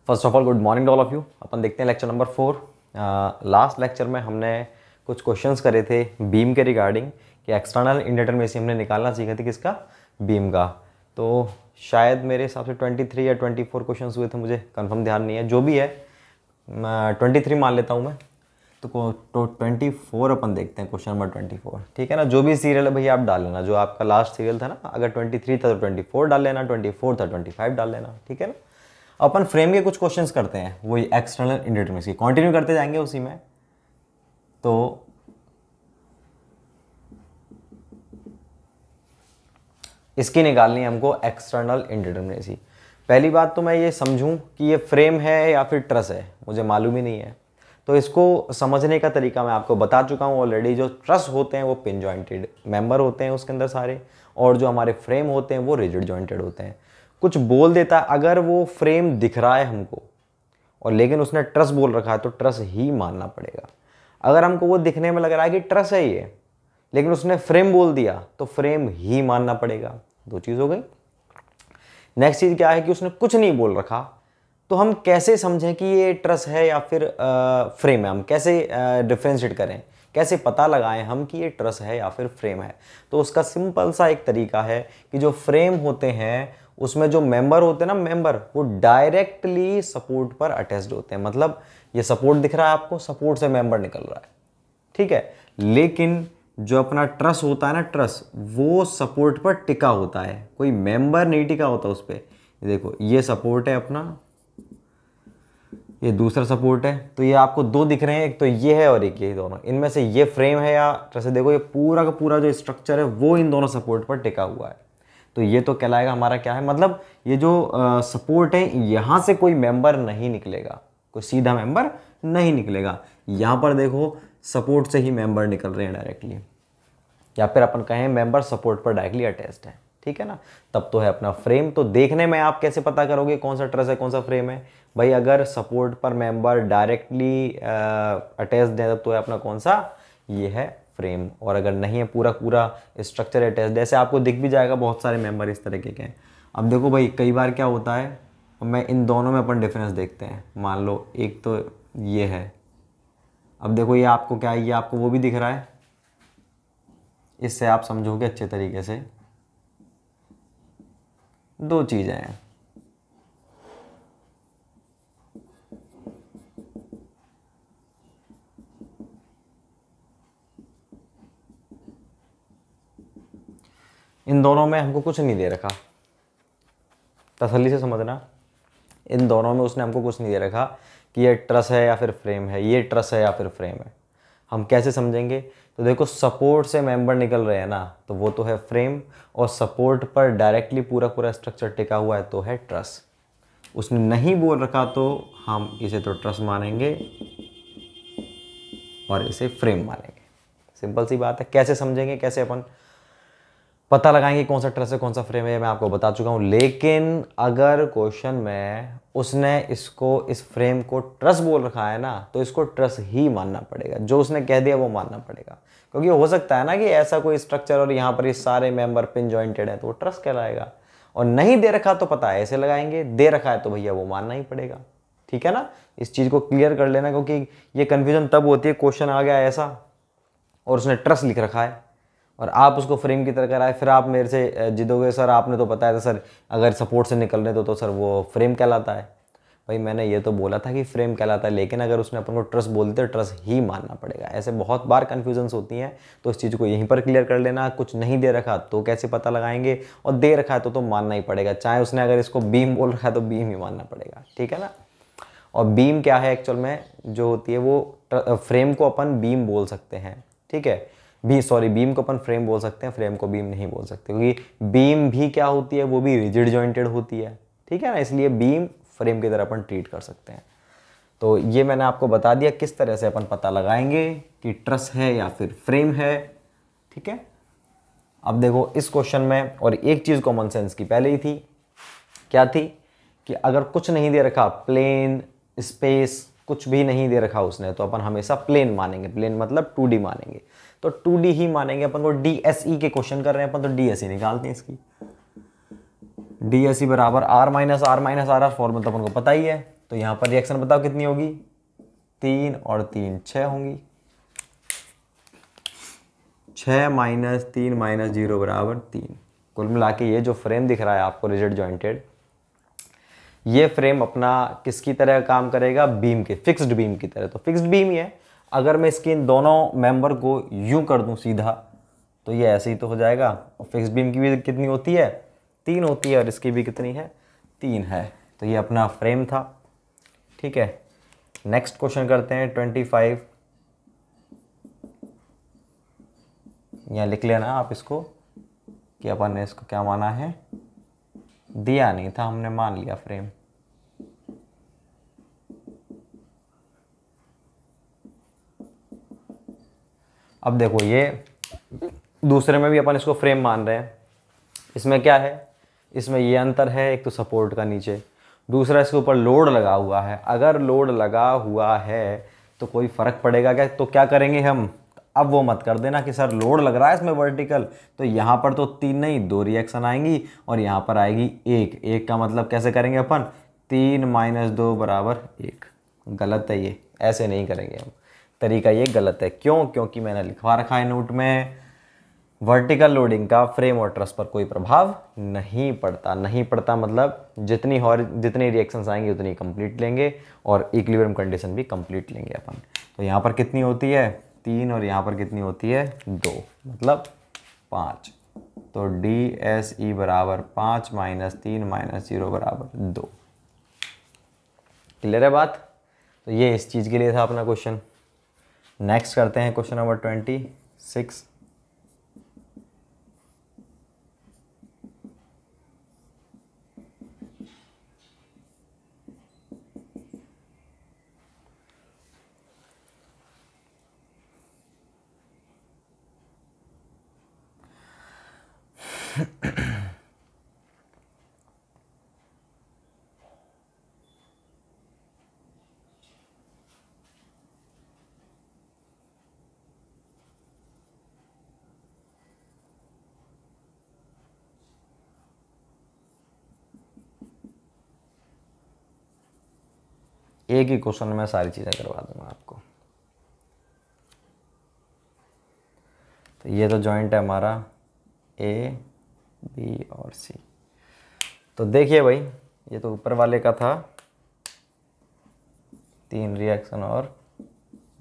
First of all good morning to all of you. अपन देखते हैं लेक्चर नंबर 4। लास्ट लेक्चर में हमने कुछ क्वेश्चंस करे थे बीम के रिगार्डिंग कि एक्सटर्नल इंडिटरमिनेसी हमने निकालना सीखा थी किसका, बीम का। तो शायद मेरे हिसाब से 23 या 24 क्वेश्चंस हुए थे, मुझे कंफर्म ध्यान नहीं है। जो भी है 23 मान लेता हूँ मैं। तो 24 अपन देखते हैं, क्वेश्चन नंबर 24, ठीक है ना। जो भी सीरियल है भैया आप डाल लेना, जो आपका लास्ट सीरियल था ना, अगर 23 था तो 24 डाल लेना, 24 था 25 डाल लेना, ठीक है ना। अपन फ्रेम के कुछ क्वेश्चंस करते हैं, वही एक्सटर्नल इंडिटरमिनेसी कंटिन्यू करते जाएंगे उसी में। तो इसकी निकालनी है हमको एक्सटर्नल इंडिटरमिनेसी। पहली बात तो मैं ये समझूं कि ये फ्रेम है या फिर ट्रस है, मुझे मालूम ही नहीं है। तो इसको समझने का तरीका मैं आपको बता चुका हूँ ऑलरेडी। जो ट्रस होते हैं वो पिन जॉइंटेड मेंबर होते हैं उसके अंदर सारे, और जो हमारे फ्रेम होते हैं वो रिजिड जॉइंटेड होते हैं। कुछ बोल देता है, अगर वो फ्रेम दिख रहा है हमको और लेकिन उसने ट्रस बोल रखा है तो ट्रस ही मानना पड़ेगा। अगर हमको वो दिखने में लग रहा है कि ट्रस है ये, लेकिन उसने फ्रेम बोल दिया तो फ्रेम ही मानना पड़ेगा। दो चीज़ हो गई। नेक्स्ट चीज़ क्या है कि उसने कुछ नहीं बोल रखा, तो हम कैसे समझें कि ये ट्रस है या फिर फ्रेम है, हम कैसे डिफ्रेंशिएट करें, कैसे पता लगाएं हम कि ये ट्रस है या फिर फ्रेम है। तो उसका सिंपल सा एक तरीका है कि जो फ्रेम होते हैं उसमें जो मेंबर होते हैं ना, मेंबर वो डायरेक्टली सपोर्ट पर अटैच्ड होते हैं। मतलब ये सपोर्ट दिख रहा है आपको, सपोर्ट से मेंबर निकल रहा है, ठीक है। लेकिन जो अपना ट्रस होता है ना, ट्रस वो सपोर्ट पर टिका होता है, कोई मेंबर नहीं टिका होता उस पर। देखो ये सपोर्ट है अपना, ये दूसरा सपोर्ट है। तो ये आपको दो दिख रहे हैं, एक तो ये है और एक ये, दोनों इनमें से ये फ्रेम है या ट्रस है। देखो ये पूरा का पूरा जो स्ट्रक्चर है वो इन दोनों सपोर्ट पर टिका हुआ है। तो ये तो कहलाएगा हमारा क्या है, मतलब ये जो सपोर्ट है यहाँ से कोई मेंबर नहीं निकलेगा, कोई सीधा मेंबर नहीं निकलेगा। यहाँ पर देखो सपोर्ट से ही मेंबर निकल रहे हैं डायरेक्टली, या फिर अपन कहें मेंबर सपोर्ट पर डायरेक्टली अटैच्ड है, ठीक है ना। तब तो है अपना फ्रेम। तो देखने में आप कैसे पता करोगे कौन सा ट्रस है कौन सा फ्रेम है भाई? अगर सपोर्ट पर मेंबर डायरेक्टली अटैच्ड है तब तो है अपना कौन सा, ये है फ्रेम। और अगर नहीं है पूरा पूरा स्ट्रक्चर अटैच्ड, जैसे आपको दिख भी जाएगा बहुत सारे मेंबर इस तरीके के हैं। अब देखो भाई कई बार क्या होता है, मैं इन दोनों में अपन डिफरेंस देखते हैं। मान लो एक तो ये है, अब देखो ये आपको क्या है, ये आपको वो भी दिख रहा है, इससे आप समझोगे अच्छे तरीके से। दो चीजें हैं, इन दोनों में हमको कुछ नहीं दे रखा, तसल्ली से समझना। इन दोनों में उसने हमको कुछ नहीं दे रखा कि ये ट्रस है या फिर फ्रेम है, ये ट्रस है या फिर फ्रेम है। हम कैसे समझेंगे? तो देखो सपोर्ट से मेंबर निकल रहे हैं ना, तो वो तो है फ्रेम, और सपोर्ट पर डायरेक्टली पूरा पूरा स्ट्रक्चर टिका हुआ है तो है ट्रस। उसने नहीं बोल रखा तो हम इसे तो ट्रस मानेंगे और इसे फ्रेम मानेंगे। सिंपल सी बात है। कैसे समझेंगे, कैसे अपन पता लगाएंगे कौन सा ट्रस है कौन सा फ्रेम है, मैं आपको बता चुका हूँ। लेकिन अगर क्वेश्चन में उसने इसको, इस फ्रेम को ट्रस बोल रखा है ना, तो इसको ट्रस ही मानना पड़ेगा। जो उसने कह दिया वो मानना पड़ेगा, क्योंकि हो सकता है ना कि ऐसा कोई स्ट्रक्चर और यहाँ पर ये सारे मेंबर पिन जॉइंटेड है तो वो ट्रस कहलाएगा। और नहीं दे रखा तो पता है ऐसे लगाएंगे, दे रखा है तो भैया वो मानना ही पड़ेगा, ठीक है ना। इस चीज़ को क्लियर कर लेना, क्योंकि ये कन्फ्यूजन तब होती है क्वेश्चन आ गया ऐसा और उसने ट्रस लिख रखा है और आप उसको फ्रेम की तरह कराए, फिर आप मेरे से जिदोगे सर आपने तो बताया था सर अगर सपोर्ट से निकलने दो तो सर वो फ्रेम कहलाता है। भाई मैंने ये तो बोला था कि फ्रेम कहलाता है, लेकिन अगर उसने अपन को ट्रस बोल दिया ट्रस ही मानना पड़ेगा। ऐसे बहुत बार कन्फ्यूजन्स होती हैं, तो इस चीज़ को यहीं पर क्लियर कर लेना। कुछ नहीं दे रखा तो कैसे पता लगाएंगे, और दे रखा है तो मानना ही पड़ेगा। चाहे उसने अगर इसको बीम बोल रखा है तो बीम ही मानना पड़ेगा, ठीक है ना। और बीम क्या है एक्चुअल में, जो होती है वो फ्रेम को अपन बीम बोल सकते हैं, ठीक है। बीम को अपन फ्रेम बोल सकते हैं, फ्रेम को बीम नहीं बोल सकते, क्योंकि बीम भी क्या होती है, वो भी रिजिड जॉइंटेड होती है, ठीक है ना। इसलिए बीम फ्रेम की तरह अपन ट्रीट कर सकते हैं। तो ये मैंने आपको बता दिया किस तरह से अपन पता लगाएंगे कि ट्रस है या फिर फ्रेम है, ठीक है। अब देखो इस क्वेश्चन में और एक चीज़ कॉमन सेंस की पहले ही थी, क्या थी कि अगर कुछ नहीं दे रखा, प्लेन स्पेस कुछ भी नहीं दे रखा उसने, तो अपन हमेशा प्लेन मानेंगे। प्लेन मतलब 2D मानेंगे, तो 2D ही मानेंगे। अपन को DSE के क्वेश्चन कर रहे हैं अपन, तो DSE निकालते हैं इसकी। DSE बराबर R माइनस आर फॉर्मूला तो अपन को पता ही है। तो तो यहाँ पर रिएक्शन बताओ कितनी होगी, 3 और 3 6 होंगी। 6 माइनस 3 माइनस 0 बराबर 3। कुल मिला के ये जो फ्रेम दिख रहा है आपको रिजिड जॉइंटेड, ये फ्रेम अपना किसकी तरह काम करेगा, बीम के, फिक्स्ड बीम की तरह। तो फिक्स्ड बीम ही है। अगर मैं इसके इन दोनों मेंबर को यूं कर दूं सीधा, तो ये ऐसे ही तो हो जाएगा। और फिक्स्ड बीम की भी कितनी होती है, 3 होती है, और इसकी भी कितनी है, 3 है। तो ये अपना फ्रेम था। ठीक है, नेक्स्ट क्वेश्चन करते हैं 25। यहाँ लिख लेना आप इसको कि अपन ने इसको क्या माना है, दिया नहीं था, हमने मान लिया फ्रेम। अब देखो ये दूसरे में भी अपन इसको फ्रेम मान रहे हैं। इसमें क्या है, इसमें ये अंतर है, एक तो सपोर्ट का नीचे, दूसरा इसके ऊपर लोड लगा हुआ है। अगर लोड लगा हुआ है तो कोई फ़र्क पड़ेगा क्या, तो क्या करेंगे हम, अब वो मत कर देना कि सर लोड लग रहा है इसमें वर्टिकल, तो यहाँ पर तो 3 नहीं 2 रिएक्शन आएंगी और यहाँ पर आएगी 1। 1 का मतलब कैसे करेंगे अपन, 3 माइनस 2 बराबर 1। गलत है ये, ऐसे नहीं करेंगे हम, तरीका ये गलत है। क्यों, क्योंकि मैंने लिखवा रखा है नोट में, वर्टिकल लोडिंग का फ्रेम और ट्रस पर कोई प्रभाव नहीं पड़ता। नहीं पड़ता मतलब जितनी रिएक्शंस आएंगी उतनी कंप्लीट लेंगे और इक्विलिब्रियम कंडीशन भी कंप्लीट लेंगे अपन। तो यहाँ पर कितनी होती है, 3, और यहाँ पर कितनी होती है, 2, मतलब 5। तो DSE बराबर 5 माइनस 3 माइनस 0 बराबर 2। क्लियर है बात। तो ये इस चीज़ के लिए था अपना क्वेश्चन। नेक्स्ट करते हैं क्वेश्चन नंबर 26। एक ही क्वेश्चन में सारी चीज़ें करवा दूंगा आपको। तो ये तो जॉइंट है हमारा A, B और C। तो देखिए भाई, ये तो ऊपर वाले का था 3 रिएक्शन और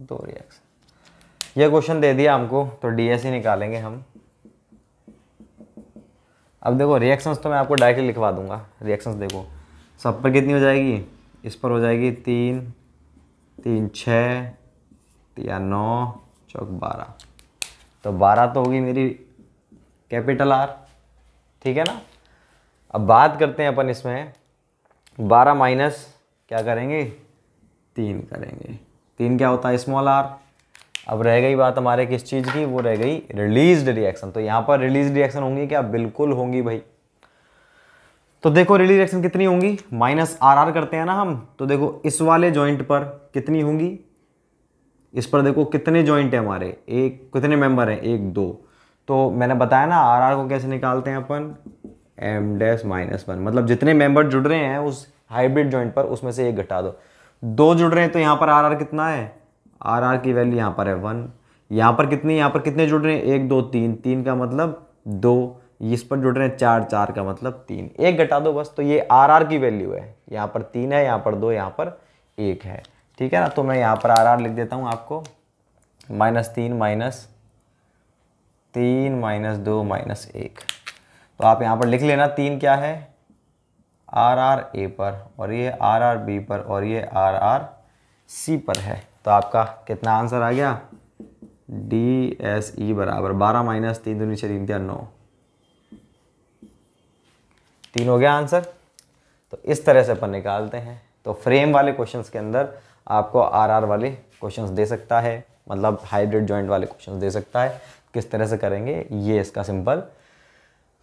2 रिएक्शन। ये क्वेश्चन दे दिया हमको, तो DSE निकालेंगे हम। अब देखो रिएक्शंस तो मैं आपको डायरेक्टली लिखवा दूंगा। रिएक्शंस देखो, सब पर कितनी हो जाएगी, इस पर हो जाएगी 3 3 6 या 9 चौक 12। तो 12 तो होगी मेरी कैपिटल R, ठीक है ना। अब बात करते हैं अपन इसमें, 12 माइनस क्या करेंगे, 3 करेंगे। 3 क्या होता है, स्मॉल r। अब रह गई बात हमारे किस चीज़ की, वो रह गई रिलीज्ड रिएक्शन। तो यहाँ पर रिलीज रिएक्शन होंगी क्या, बिल्कुल होंगी भाई। तो देखो रिलीज रिएक्शन कितनी होंगी, माइनस RR करते हैं ना हम। तो देखो इस वाले जॉइंट पर कितनी होंगी, इस पर देखो कितने जॉइंट है हमारे, एक कितने मेंबर हैं, 1 2। तो मैंने बताया ना RR को कैसे निकालते हैं अपन, m-1, मतलब जितने मेंबर जुड़ रहे हैं उस हाइब्रिड जॉइंट पर उसमें से 1 घटा दो। 2 जुड़ रहे हैं तो यहाँ पर RR कितना है, RR की वैल्यू यहाँ पर है 1। यहाँ पर कितनी, यहाँ पर कितने जुड़ रहे हैं, 1 2 3, 3 का मतलब 2, इस पर जुड़ रहे हैं 4, 4 का मतलब 3, 1 घटा दो बस। तो ये RR की वैल्यू है, यहाँ पर 3 है, यहाँ पर 2, यहाँ पर 1 है, ठीक है ना। तो मैं यहाँ पर RR लिख देता हूँ आपको, -3 माइनस 3 माइनस 2 माइनस 1। तो आप यहाँ पर लिख लेना, 3 क्या है, RR A पर, और ये RR B पर, और ये RR C पर है। तो आपका कितना आंसर आ गया, DSE बराबर 12 माइनस 3 दूनी 6 3 9, 3 हो गया आंसर। तो इस तरह से अपन निकालते हैं। तो फ्रेम वाले क्वेश्चंस के अंदर आपको RR वाले क्वेश्चंस दे सकता है, मतलब हाइब्रिड जॉइंट वाले क्वेश्चंस दे सकता है। किस तरह से करेंगे, ये इसका सिंपल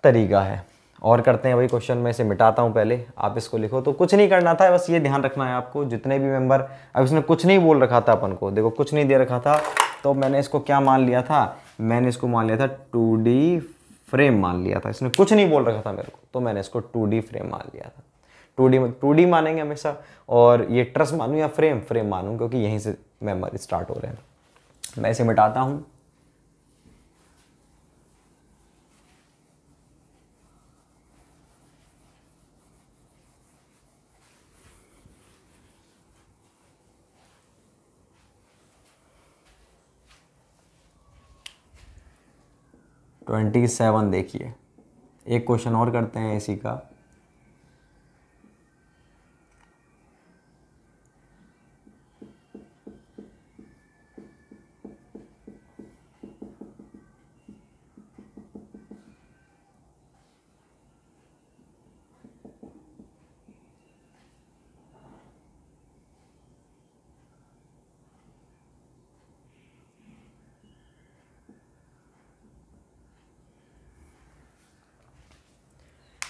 तरीका है। और करते हैं वही क्वेश्चन, मैं इसे मिटाता हूँ पहले, आप इसको लिखो। तो कुछ नहीं करना था, बस ये ध्यान रखना है आपको, जितने भी मेंबर, अब इसने कुछ नहीं बोल रखा था अपन को, देखो कुछ नहीं दे रखा था, तो मैंने इसको क्या मान लिया था, मैंने इसको मान लिया था 2D फ्रेम मान लिया था। इसने कुछ नहीं बोल रखा था मेरे को, तो मैंने इसको 2D फ्रेम मान लिया था, 2D मानेंगे हमेशा, और ये ट्रस मानूं या फ्रेम मानूं, क्योंकि यहीं से मेंबर स्टार्ट हो रहे हैं। मैं इसे मिटाता हूं। ट्वेंटी 7 देखिए, एक क्वेश्चन और करते हैं इसी का।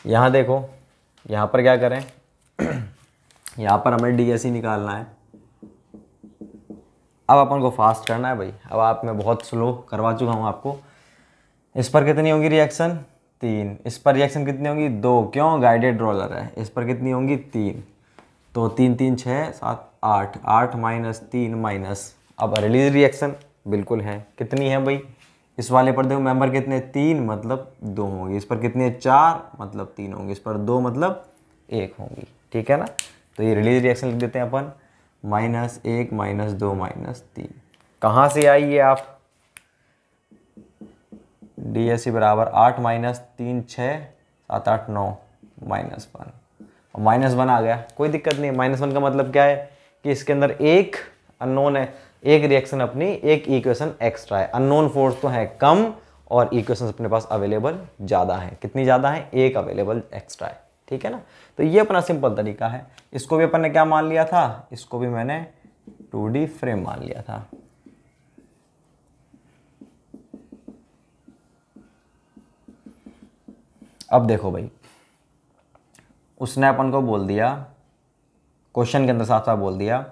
यहाँ देखो, यहाँ पर क्या करें, यहाँ पर हमें DSE निकालना है। अब अपन को फास्ट करना है भाई। अब आप मैं बहुत स्लो करवा चुका हूँ आपको। इस पर कितनी होगी रिएक्शन, 3। इस पर रिएक्शन कितनी होगी, 2। क्यों, गाइडेड रोलर है। इस पर कितनी होंगी, 3। तो 3 3 6 7 8, 8 माइनस 3 माइनस, अब रिलीज रिएक्शन बिल्कुल है। कितनी है भाई, इस वाले पर देखो मेंबर कितने, 3 मतलब 2 होंगी। इस पर कितने, 4 मतलब 3 होंगी। इस पर 2 मतलब 1 होंगी। ठीक है ना। तो ये रिलीज रिएक्शन लिख देते हैं अपन, -1 -2 -3। कहाँ से आई ये, आप DSE बराबर 8 माइनस 3 6 7 8 9 -1, और -1 आ गया। कोई दिक्कत नहीं है। -1 का मतलब क्या है कि इसके अंदर एक अननोन है, एक रिएक्शन अपनी, एक इक्वेशन एक्स्ट्रा है। अननोन फोर्स तो है कम और इक्वेशन अपने पास अवेलेबल ज़्यादा है। कितनी ज़्यादा है, एक अवेलेबल एक्स्ट्रा है। ठीक है ना। तो ये अपना सिंपल तरीका है। इसको भी अपन ने क्या मान लिया था, इसको भी मैंने 2D फ्रेम मान लिया था। अब देखो भाई, उसने अपन को बोल दिया, क्वेश्चन के अंदर साफ साफ बोल दिया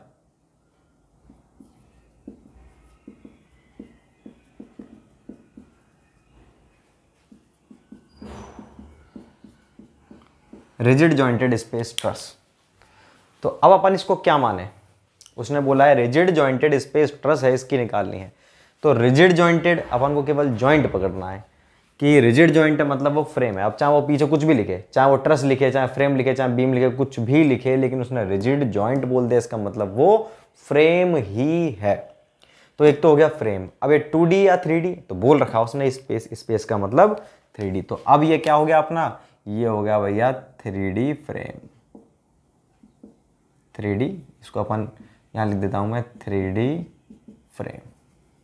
रिजिड जॉइंटेड स्पेस ट्रस। तो अब अपन इसको क्या माने, उसने बोला है रिजिड जॉइंटेड स्पेस ट्रस है, इसकी निकालनी है। तो रिजिड जॉइंटेड अपन को केवल जॉइंट पकड़ना है कि रिजिड जॉइंट है मतलब वो फ्रेम है। अब चाहे वो पीछे कुछ भी लिखे, चाहे वो ट्रस लिखे, चाहे फ्रेम लिखे, चाहे बीम लिखे, कुछ भी लिखे, लेकिन उसने रिजिड जॉइंट बोल दिया, इसका मतलब वो फ्रेम ही है। तो एक तो हो गया फ्रेम। अब ये 2D या 3D, तो बोल रखा उसने स्पेस, स्पेस का मतलब 3D। तो अब ये क्या हो गया अपना, ये हो गया भैया 3D फ्रेम। 3D, इसको अपन यहाँ लिख देता हूँ मैं 3D फ्रेम।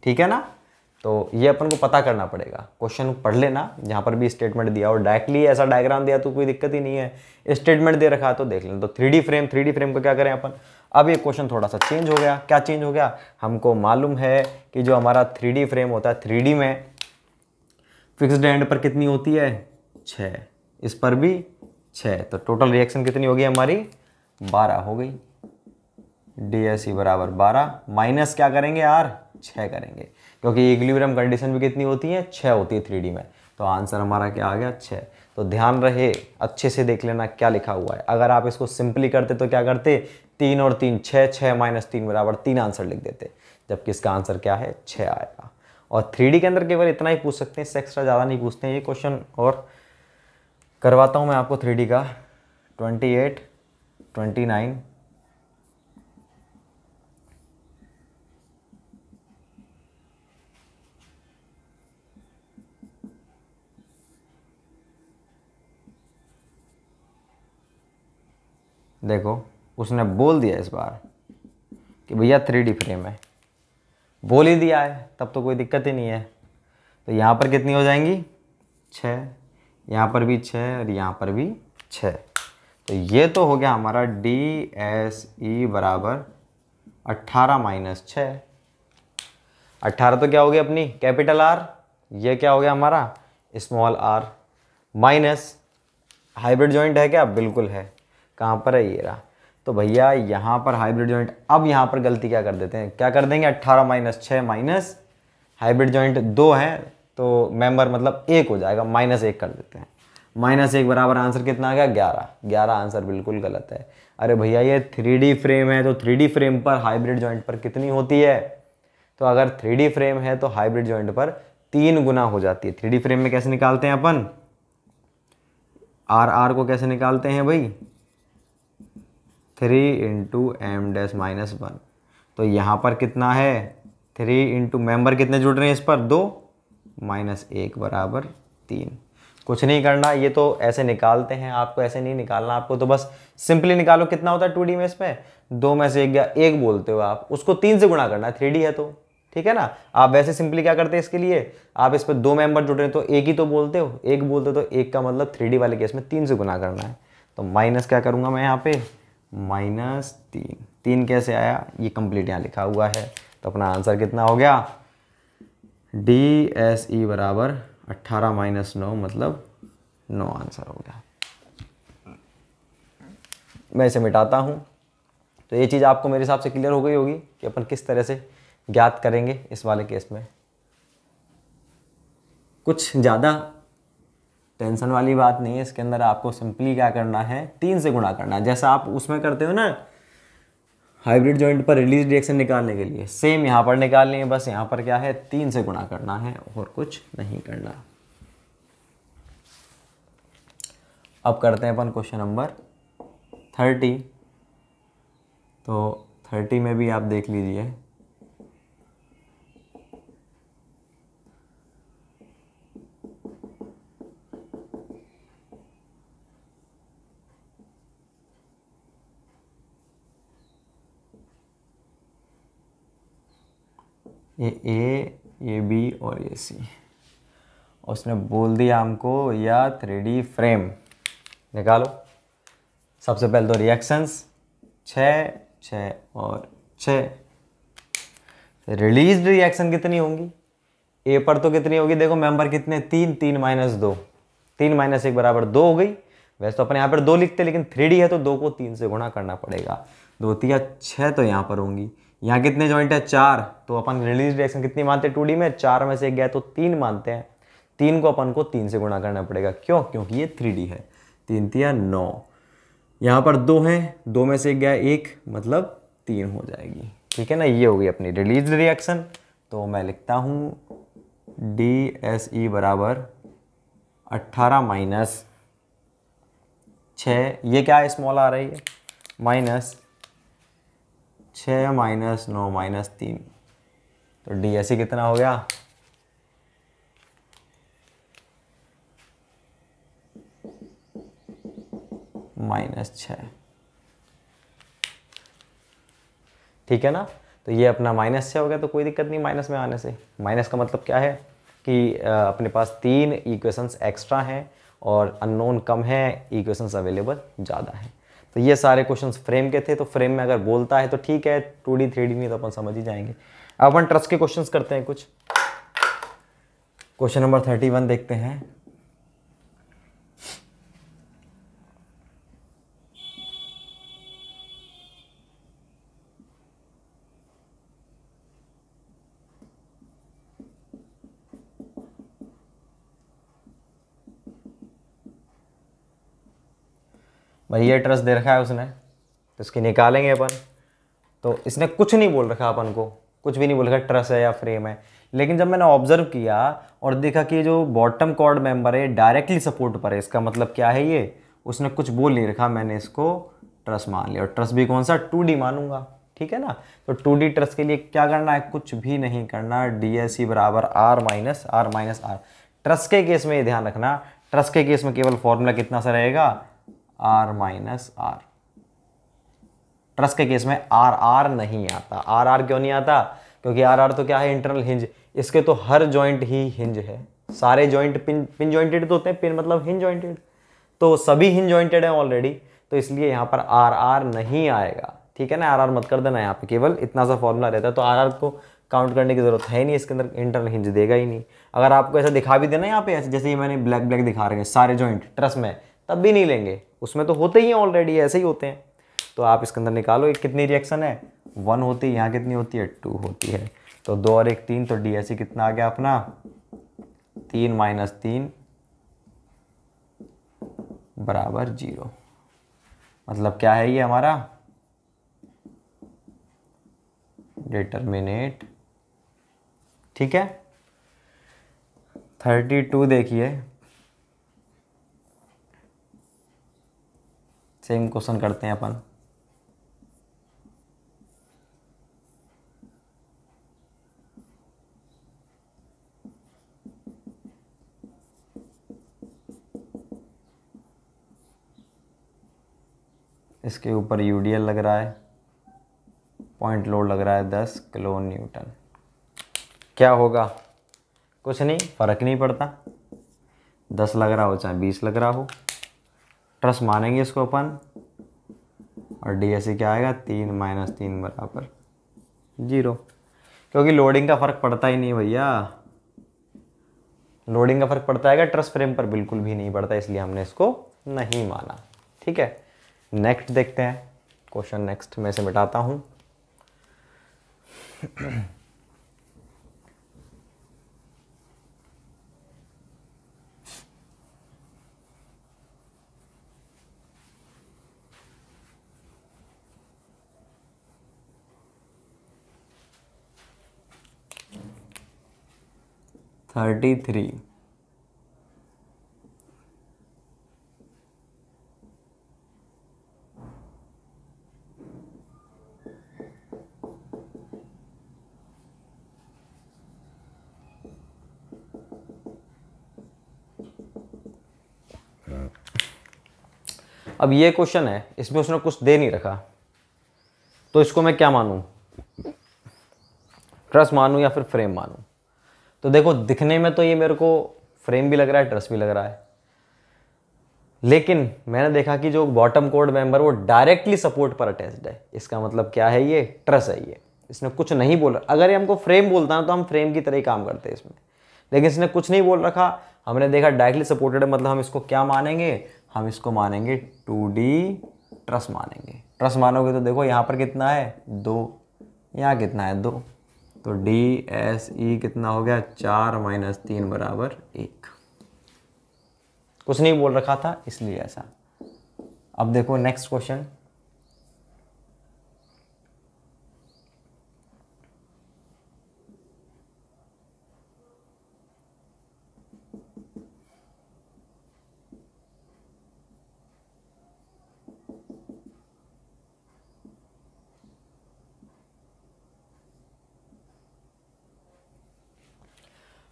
ठीक है ना। तो ये अपन को पता करना पड़ेगा। क्वेश्चन पढ़ लेना, जहाँ पर भी स्टेटमेंट दिया और डायरेक्टली ऐसा डायग्राम दिया तो कोई दिक्कत ही नहीं है। स्टेटमेंट दे रखा है तो देख लेना। तो 3D फ्रेम को क्या करें अपन, अब ये क्वेश्चन थोड़ा सा चेंज हो गया। क्या चेंज हो गया, हमको मालूम है कि जो हमारा 3D फ्रेम होता है, 3D में फिक्स्ड एंड पर कितनी होती है, 6। इस पर भी 6। तो टोटल रिएक्शन कितनी होगी हमारी, 12 हो गई। DSE बराबर 12 माइनस क्या करेंगे यार, 6 करेंगे, क्योंकि इक्विलिब्रियम कंडीशन भी कितनी होती है, 6 होती है 3D में। तो आंसर हमारा क्या आ गया, 6। तो ध्यान रहे, अच्छे से देख लेना क्या लिखा हुआ है। अगर आप इसको सिंपली करते तो क्या करते, 3 और 3 6, 6 माइनस 3 बराबर 3 आंसर लिख देते, जबकि इसका आंसर क्या है, 6 आएगा। और 3D के अंदर केवल इतना ही पूछ सकते हैं, इससे एक्स्ट्रा ज़्यादा नहीं पूछते हैं। ये क्वेश्चन और करवाता हूँ मैं आपको 3D का, 28 29 देखो, उसने बोल दिया इस बार कि भैया 3D फ्रेम है, बोल ही दिया है, तब तो कोई दिक्कत ही नहीं है। तो यहाँ पर कितनी हो जाएंगी, 6, यहाँ पर भी 6 और यहाँ पर भी 6। तो ये तो हो गया हमारा DSE बराबर 18 माइनस 6। 18 तो क्या हो गया अपनी कैपिटल R, ये क्या हो गया हमारा small r, minus hybrid joint है क्या, बिल्कुल है। कहाँ पर है, ये रहा। तो भैया यहाँ पर हाइब्रिड जॉइंट, अब यहाँ पर गलती क्या कर देते हैं, क्या कर देंगे, 18 माइनस 6 माइनस हाइब्रिड जॉइंट 2 है तो मेंबर मतलब 1 हो जाएगा, -1 कर देते हैं। -1 बराबर आंसर कितना आ गया 11। 11 आंसर बिल्कुल गलत है। अरे भैया ये 3D फ्रेम है, तो 3D फ्रेम पर हाइब्रिड जॉइंट पर कितनी होती है? तो अगर 3D फ्रेम है तो हाइब्रिड जॉइंट पर 3 गुना हो जाती है। 3D फ्रेम में कैसे निकालते हैं अपन? आर को कैसे निकालते हैं भाई? 3 इंटू एम डैश माइनस 1। तो यहाँ पर कितना है? 3 इंटू मेंबर कितने जुड़ रहे हैं इस पर? 2 -1 बराबर 3। कुछ नहीं करना, ये तो ऐसे निकालते हैं, आपको ऐसे नहीं निकालना। आपको तो बस सिंपली निकालो कितना होता है 2D में इसमें। 2 में से 1 गया, 1 बोलते हो आप, उसको 3 से गुणा करना है, 3D है तो, ठीक है ना। आप वैसे सिंपली क्या करते हैं इसके लिए, आप इस पर 2 मेंबर जुड़ रहे हैं तो 1 ही तो बोलते हो, 1 बोलते हो तो 1 का मतलब 3D वाले केस में 3 से गुना करना है। तो माइनस क्या करूँगा मैं यहाँ पे? -3। 3 कैसे आया? ये कंप्लीट यहाँ लिखा हुआ है। तो अपना आंसर कितना हो गया? DSE बराबर 18 - 9 मतलब 9 आंसर हो गया। मैं इसे मिटाता हूँ। तो ये चीज़ आपको मेरे हिसाब से क्लियर हो गई होगी कि अपन किस तरह से ज्ञात करेंगे इस वाले केस में। कुछ ज़्यादा टेंशन वाली बात नहीं है इसके अंदर। आपको सिंपली क्या करना है? 3 से गुणा करना है, जैसा आप उसमें करते हो ना हाइब्रिड जॉइंट पर रिलीज रिएक्शन निकालने के लिए, सेम यहाँ पर निकालनी है। बस यहाँ पर क्या है? 3 से गुणा करना है और कुछ नहीं करना। अब करते हैं अपन क्वेश्चन नंबर 30। तो 30 में भी आप देख लीजिए, ये ए, ये बी और ये सी। उसने बोल दिया हमको या 3D फ्रेम निकालो। सबसे पहले तो रिएक्शंस 6, 6 और 6। रिलीज रिएक्शन कितनी होंगी? ए पर तो कितनी होगी? देखो मेंबर कितने? 3, 3 - 2, 3 - 1 बराबर 2 हो गई। वैसे तो अपने यहाँ पर 2 लिखते, लेकिन 3D है तो 2 को 3 से गुणा करना पड़ेगा। 2 तिया 6 तो यहाँ पर होंगी। यहाँ कितने जॉइंट है? 4। तो अपन रिलीज रिएक्शन कितनी मानते हैं 2D में? 4 में से 1 गया तो 3 मानते हैं। 3 को अपन को 3 से गुणा करना पड़ेगा। क्यों? क्योंकि ये 3D है। 3 तिया 9। यहाँ पर 2 हैं, 2 में से 1 गया 1 मतलब 3 हो जाएगी। ठीक है ना। ये होगी अपनी रिलीज रिएक्शन। तो मैं लिखता हूँ DSE बराबर 18 - 6, ये क्या है? स्मॉल आ रही है, -6 - 9 - 3। तो DSE कितना हो गया? -6। ठीक है ना। तो ये अपना -6 हो गया, तो कोई दिक्कत नहीं माइनस में आने से। माइनस का मतलब क्या है कि अपने पास 3 इक्वेशंस एक्स्ट्रा हैं और अननोन कम है, इक्वेशंस अवेलेबल ज़्यादा हैं। तो ये सारे क्वेश्चंस फ्रेम के थे। तो फ्रेम में अगर बोलता है तो ठीक है, 2D 3D में तो अपन समझ ही जाएंगे। अब अपन ट्रस्ट के क्वेश्चंस करते हैं कुछ। क्वेश्चन नंबर 31 देखते हैं। भाई ये ट्रस्ट दे रखा है उसने, तो इसकी निकालेंगे अपन। तो इसने कुछ नहीं बोल रखा अपन को, कुछ भी नहीं बोल रखा ट्रस्ट है या फ्रेम है। लेकिन जब मैंने ऑब्जर्व किया और देखा कि जो बॉटम कॉर्ड मेंबर है डायरेक्टली सपोर्ट पर है, इसका मतलब क्या है ये? उसने कुछ बोल नहीं रखा, मैंने इसको ट्रस्ट मान लिया। और ट्रस्ट भी कौन सा? 2D मानूंगा। ठीक है ना। तो 2D ट्रस्ट के लिए क्या करना है? कुछ भी नहीं करना। DSE बराबर R - R। ट्रस्ट के केस में ये ध्यान रखना, ट्रस्ट के केस में केवल फॉर्मूला कितना सा रहेगा? R - R। ट्रस्ट के केस में RR नहीं आता। RR क्यों नहीं आता? क्योंकि RR तो क्या है? Internal hinge. इसके तो हर जॉइंट ही हिंज है। सारे जॉइंट पिन जॉइंटेड तो होते हैं, पिन मतलब हिंज जॉइंटेड, तो सभी हिंज जॉइंटेड है ऑलरेडी। तो इसलिए यहाँ पर RR नहीं आएगा। ठीक है ना। RR मत कर देना, यहाँ पे केवल इतना सा फॉर्मूला रहता है। तो RR को काउंट करने की जरूरत है नहीं, इसके अंदर इंटरनल हिंज देगा ही नहीं। अगर आपको ऐसा दिखा भी देना यहाँ पे, ऐसे जैसे ये मैंने ब्लैक ब्लैक दिखा रहे हैं सारे जॉइंट ट्रस्ट में, तब भी नहीं लेंगे, उसमें तो होते ही हैं ऑलरेडी, ऐसे ही होते हैं। तो आप इसके अंदर निकालो, एक कितनी रिएक्शन है? 1 होती है। यहाँ कितनी होती है? 2 होती है। तो 2 और 1 3। तो DSE कितना आ गया अपना? 3 - 3 बराबर 0। मतलब क्या है ये हमारा डिटर्मिनेट। ठीक है, 32 देखिए, सेम क्वेश्चन करते हैं अपन। इसके ऊपर यूडीएल लग रहा है, पॉइंट लोड लग रहा है 10 किलो न्यूटन। क्या होगा? कुछ नहीं, फ़र्क नहीं पड़ता, 10 लग रहा हो चाहे 20 लग रहा हो, ट्रस मानेंगे इसको अपन। और डी एस क्या आएगा, 3 माइनस 3 बराबर 0। क्योंकि लोडिंग का फ़र्क पड़ता ही नहीं भैया, लोडिंग का फ़र्क पड़ता है ट्रस फ्रेम पर? बिल्कुल भी नहीं पड़ता, इसलिए हमने इसको नहीं माना। ठीक है, नेक्स्ट देखते हैं क्वेश्चन। नेक्स्ट मैं इसे मिटाता हूँ। Thirty three. अब ये क्वेश्चन है, इसमें उसने कुछ दे नहीं रखा, तो इसको मैं क्या मानूं, ट्रस मानूं या फिर फ्रेम मानूं? तो देखो, दिखने में तो ये मेरे को फ्रेम भी लग रहा है, ट्रस भी लग रहा है, लेकिन मैंने देखा कि जो बॉटम कोड मेंबर वो डायरेक्टली सपोर्ट पर अटैच्ड है। इसका मतलब क्या है, ये ट्रस है। ये इसने कुछ नहीं बोला। अगर ये हमको फ्रेम बोलता ना तो हम फ्रेम की तरह ही काम करते हैं इसमें, लेकिन इसने कुछ नहीं बोल रखा, हमने देखा डायरेक्टली सपोर्टेड है, मतलब हम इसको क्या मानेंगे, हम इसको मानेंगे 2D ट्रस मानेंगे। ट्रस मानोगे तो देखो यहाँ पर कितना है 2, यहाँ कितना है 2, तो DSE कितना हो गया 4 माइनस 3 बराबर 1। कुछ नहीं बोल रखा था इसलिए ऐसा। अब देखो नेक्स्ट क्वेश्चन।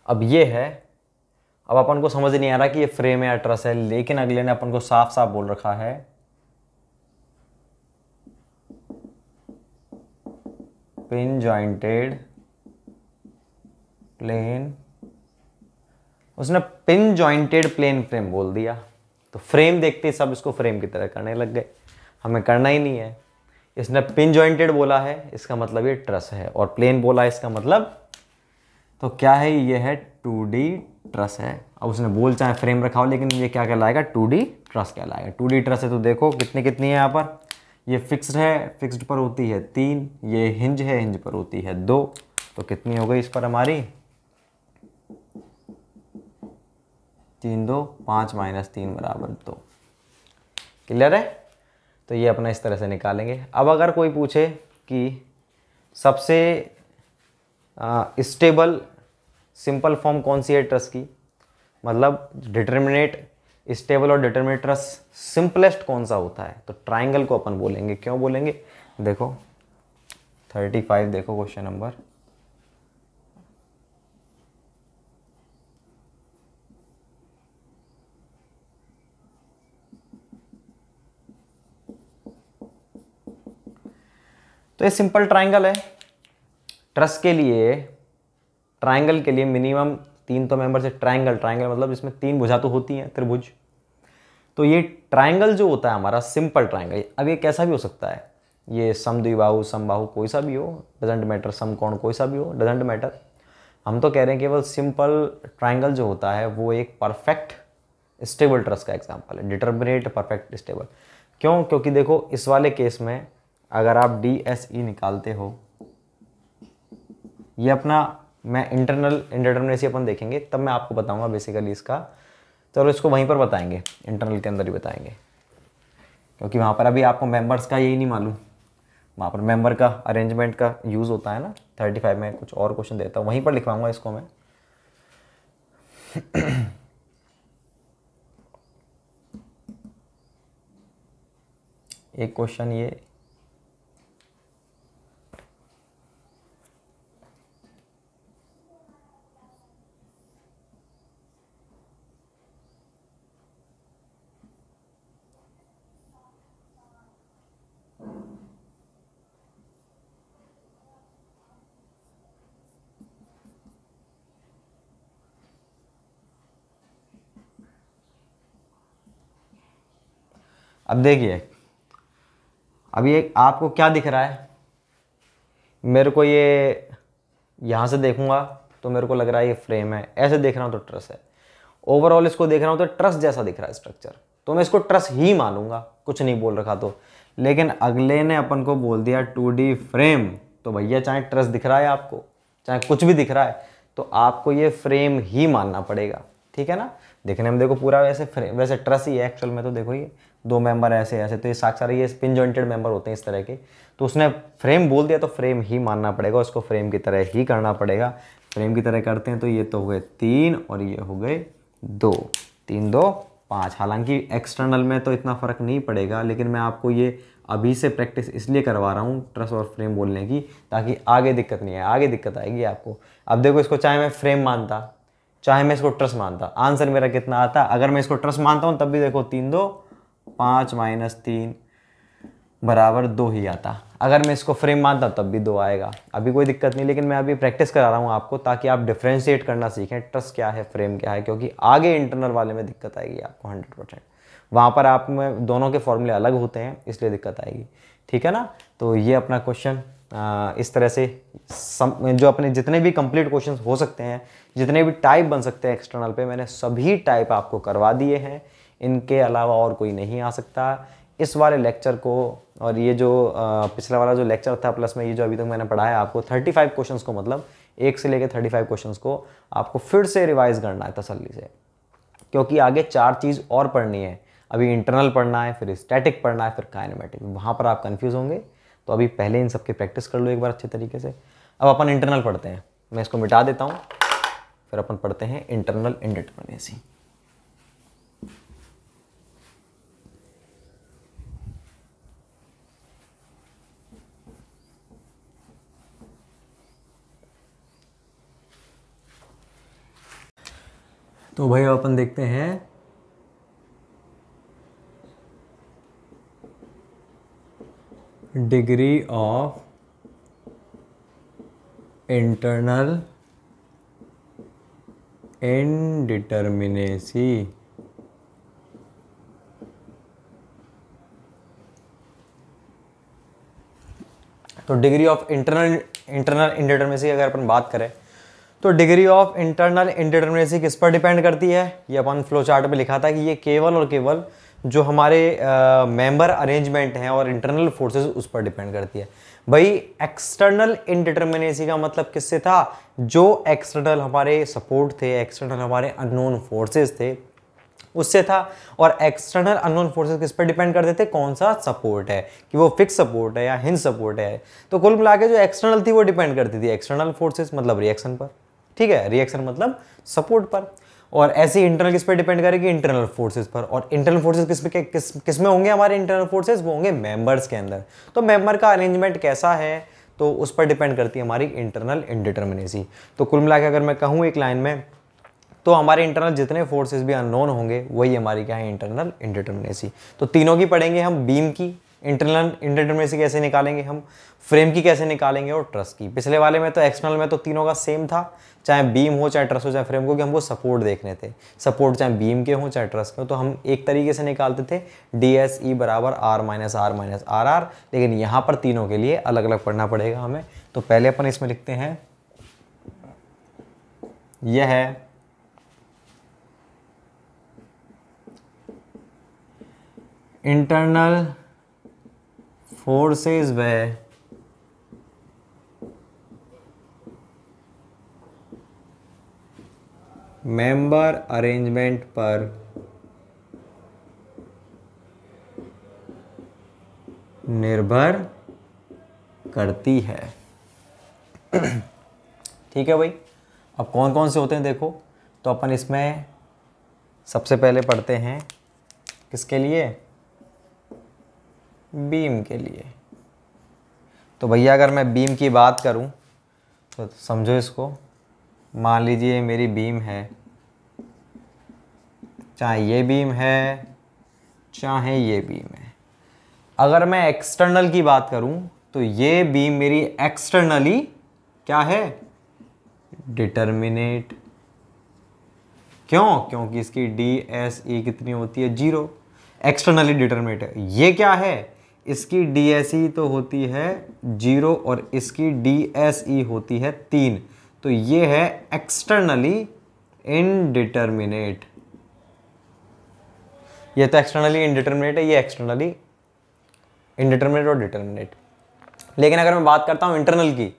अब ये है, अब अपन को समझ नहीं आ रहा कि ये फ्रेम है या ट्रस है, लेकिन अगले ने अपन को साफ साफ बोल रखा है पिन जॉइंटेड प्लेन। उसने पिन जॉइंटेड प्लेन फ्रेम बोल दिया, तो फ्रेम देखते सब इसको फ्रेम की तरह करने लग गए। हमें करना ही नहीं है। इसने पिन जॉइंटेड बोला है, इसका मतलब ये ट्रस है, और प्लेन बोला है, इसका मतलब तो क्या है, ये है 2D ट्रस है। अब उसने बोल चाहे फ्रेम रखा हो, लेकिन ये क्या कहलाएगा, 2D ट्रस कहलाएगा। 2D ट्रस है तो देखो कितनी कितनी है यहाँ पर, ये फिक्स्ड है, फिक्स्ड पर होती है 3, ये हिंज है, हिंज पर होती है 2, तो कितनी हो गई इस पर हमारी 3 2 5 माइनस 3 बराबर 2। क्लियर है? तो ये अपना इस तरह से निकालेंगे। अब अगर कोई पूछे कि सबसे स्टेबल सिंपल फॉर्म कौन सी है ट्रस की, मतलब डिटर्मिनेट स्टेबल और डिटर्मिनेट ट्रस सिंपलेस्ट कौन सा होता है, तो ट्राइंगल को अपन बोलेंगे। क्यों बोलेंगे, देखो 35 देखो क्वेश्चन नंबर। तो ये सिंपल ट्राइंगल है। ट्रस के लिए, ट्राइंगल के लिए मिनिमम 3 तो मेंबर से ट्राइंगल, ट्राइंगल मतलब इसमें 3 भुजा तो होती हैं, त्रिभुज। तो ये ट्राइंगल जो होता है हमारा सिंपल ट्राइंगल, अब ये कैसा भी हो सकता है, ये समद्विबाहु, समबाहु, कोई सा भी हो, डजेंट मैटर, समकोण कोई सा भी हो, डजेंट मैटर। हम तो कह रहे हैं केवल सिंपल ट्राइंगल जो होता है वो एक परफेक्ट स्टेबल ट्रस का एग्जाम्पल है, डिटर्मिनेट परफेक्ट स्टेबल। क्यों? क्योंकि देखो इस वाले केस में अगर आप DSE निकालते हो, ये अपना, मैं इंटरनल इंडिटर्मिनेसी अपन देखेंगे तब मैं आपको बताऊंगा बेसिकली इसका चलो इसको वहीं पर बताएंगे, इंटरनल के अंदर ही बताएंगे, क्योंकि वहाँ पर अभी आपको मेंबर्स का यही नहीं मालूम, वहाँ पर मेंबर का अरेंजमेंट का यूज़ होता है ना। 35 में कुछ और क्वेश्चन देता हूँ, वहीं पर लिखवाऊंगा इसको मैं। एक क्वेश्चन ये, अब देखिए, अभी एक आपको क्या दिख रहा है, मेरे को ये यहाँ से देखूंगा तो मेरे को लग रहा है ये फ्रेम है, ऐसे देख रहा हूँ तो ट्रस है, ओवरऑल इसको देख रहा हूँ तो ट्रस जैसा दिख रहा है स्ट्रक्चर, तो मैं इसको ट्रस ही मानूंगा, कुछ नहीं बोल रखा तो। लेकिन अगले ने अपन को बोल दिया 2D फ्रेम, तो भैया चाहे ट्रस दिख रहा है आपको, चाहे कुछ भी दिख रहा है, तो आपको ये फ्रेम ही मानना पड़ेगा, ठीक है ना। देखने में देखो पूरा वैसे फ्रेम, वैसे ट्रस ही है एक्चुअल में, तो देखो ये दो मेंबर ऐसे ऐसे, तो ये साक्षात ये स्पिन जॉइंटेड मेंबर होते हैं इस तरह के, तो उसने फ्रेम बोल दिया तो फ्रेम ही मानना पड़ेगा, उसको फ्रेम की तरह ही करना पड़ेगा। फ्रेम की तरह करते हैं तो ये तो हो गए 3 और ये हो गए 2, 3 2 5। हालांकि एक्सटर्नल में तो इतना फ़र्क नहीं पड़ेगा, लेकिन मैं आपको ये अभी से प्रैक्टिस इसलिए करवा रहा हूँ ट्रस और फ्रेम बोलने की, ताकि आगे दिक्कत नहीं आए, आगे दिक्कत आएगी आपको। अब देखो इसको चाहे मैं फ्रेम मानता, चाहे मैं इसको ट्रस मानता, आंसर मेरा कितना आता। अगर मैं इसको ट्रस मानता हूँ तब भी देखो 3 2 5 -3 बराबर 2 ही आता। अगर मैं इसको फ्रेम मानता तब भी 2 आएगा, अभी कोई दिक्कत नहीं। लेकिन मैं अभी प्रैक्टिस करा रहा हूँ आपको, ताकि आप डिफ्रेंशिएट करना सीखें, ट्रस क्या है फ्रेम क्या है, क्योंकि आगे इंटरनल वाले में दिक्कत आएगी आपको 100%। वहाँ पर आप में दोनों के फॉर्मूले अलग होते हैं, इसलिए दिक्कत आएगी, ठीक है ना। तो ये अपना क्वेश्चन इस तरह से जो अपने जितने भी कंप्लीट क्वेश्चंस हो सकते हैं, जितने भी टाइप बन सकते हैं एक्सटर्नल पे, मैंने सभी टाइप आपको करवा दिए हैं। इनके अलावा और कोई नहीं आ सकता। इस वाले लेक्चर को और ये जो पिछला वाला जो लेक्चर था, प्लस में ये जो अभी तक मैंने पढ़ाया आपको 35 क्वेश्चंस को, मतलब 1 से लेकर 35 क्वेश्चंस को आपको फिर से रिवाइज करना है तसल्ली से, क्योंकि आगे 4 चीज़ और पढ़नी है। अभी इंटरनल पढ़ना है, फिर स्टैटिक पढ़ना है, फिर काइनेमेटिक, वहाँ पर आप कंफ्यूज होंगे। तो अभी पहले इन सब की प्रैक्टिस कर लो एक बार अच्छे तरीके से। अब अपन इंटरनल पढ़ते हैं, मैं इसको मिटा देता हूँ, फिर अपन पढ़ते हैं इंटरनल इंडिटरमिनेसी। तो भाई अपन देखते हैं डिग्री ऑफ इंटरनल इंडिटरमिनेसी। तो डिग्री ऑफ इंटरनल इंडिटरमिनेसी अगर अपन बात करें, तो डिग्री ऑफ इंटरनल इंडिटरमिनेसी किस पर डिपेंड करती है, ये अपन फ्लो चार्ट पे लिखा था कि ये केवल और केवल जो हमारे मेंबर अरेंजमेंट हैं और इंटरनल फोर्सेस उस पर डिपेंड करती है। भाई एक्सटर्नल इंडिटरमिनेसी का मतलब किससे था, जो एक्सटर्नल हमारे सपोर्ट थे, एक्सटर्नल हमारे अननोन फोर्सेस थे, उससे था। और एक्सटर्नल अननोन फोर्सेस किस पर डिपेंड करते थे, कौन सा सपोर्ट है, कि वो फिक्स सपोर्ट है या हिंज सपोर्ट है। तो कुल मिला के जो एक्सटर्नल थी वो डिपेंड करती थी एक्सटर्नल फोर्सेस मतलब रिएक्शन पर, ठीक है, रिएक्शन मतलब सपोर्ट पर। और ऐसे इंटरनल किस पे डिपेंड करेगी, इंटरनल फोर्सेस पर। और इंटरनल फोर्सेस किस में होंगे हमारे इंटरनल फोर्सेस, वो होंगे मेंबर्स के अंदर। तो मेंबर का अरेंजमेंट कैसा है, तो उस पर डिपेंड करती है हमारी इंटरनल इंडिटरमिनेसी। तो कुल मिला के अगर मैं कहूँ एक लाइन में, तो हमारे इंटरनल जितने फोर्सेस भी अननोन होंगे वही हमारी क्या है, इंटरनल इंडिटरमिनेसी। तो तीनों की पढ़ेंगे हम, बीम की इंटरनल इंडिटरमिनेसी कैसे निकालेंगे हम, फ्रेम की कैसे निकालेंगे, और ट्रस की। पिछले वाले में तो एक्सटर्नल में तो तीनों का सेम था, चाहे बीम हो चाहे ट्रस हो चाहे फ्रेम हो, कि हमको सपोर्ट देखने थे। सपोर्ट चाहे बीम के हो चाहे ट्रस के हो, तो हम एक तरीके से निकालते थे DSE बराबर R minus R minus R R. लेकिन यहाँ पर तीनों के लिए अलग अलग पढ़ना पड़ेगा हमें। तो पहले अपन इसमें लिखते हैं, यह है इंटरनल फोर्सेस व मेंबर अरेंजमेंट पर निर्भर करती है। ठीक है भाई। अब कौन कौन से होते हैं देखो, तो अपन इसमें सबसे पहले पढ़ते हैं किसके लिए, बीम के लिए। तो भैया अगर मैं बीम की बात करूं तो समझो इसको, मान लीजिए मेरी बीम है, चाहे ये बीम है चाहे ये बीम है। अगर मैं एक्सटर्नल की बात करूं तो ये बीम मेरी एक्सटर्नली क्या है, डिटर्मिनेट। क्यों? क्योंकि इसकी DSE कितनी होती है, 0, एक्सटर्नली डिटर्मिनेट है। ये क्या है, इसकी DSE तो होती है 0 और इसकी DSE होती है 3, तो ये है एक्सटर्नली इनडिटर्मिनेट। ये तो एक्सटर्नली इनडिटर्मिनेट है, ये एक्सटर्नली इनडिटर्मिनेट और डिटर्मिनेट। लेकिन अगर मैं बात करता हूँ इंटरनल की,